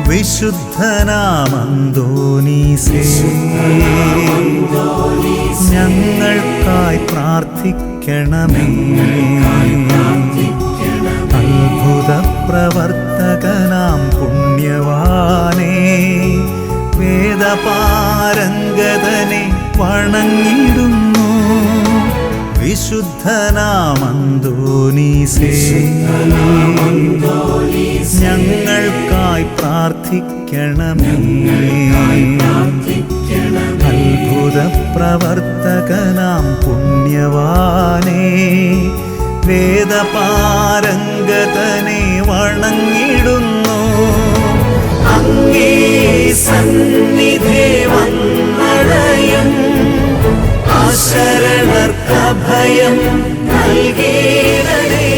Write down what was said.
വിശുദ്ധനാമന്തോനീസേ, ഞങ്ങൾക്കായി പ്രാർത്ഥിക്കണമേ. അത്ഭുത പ്രവർത്തകനാം പുണ്യവാനേ, വേദപാരംഗതനെ വണങ്ങിടുന്നു. വിശുദ്ധനാമന്തോനീസേ, ഞങ്ങൾക്കായി പ്രാർത്ഥിക്കണമേ. അത്ഭുത പ്രവർത്തകനാം പുണ്യവാനേ, വേദപാരംഗതനെ വണങ്ങിടുന്നു. അങ്ങേ സന്നിധി വന്നടയും അശരണർക്കഭയം നൽകിയിടണേ.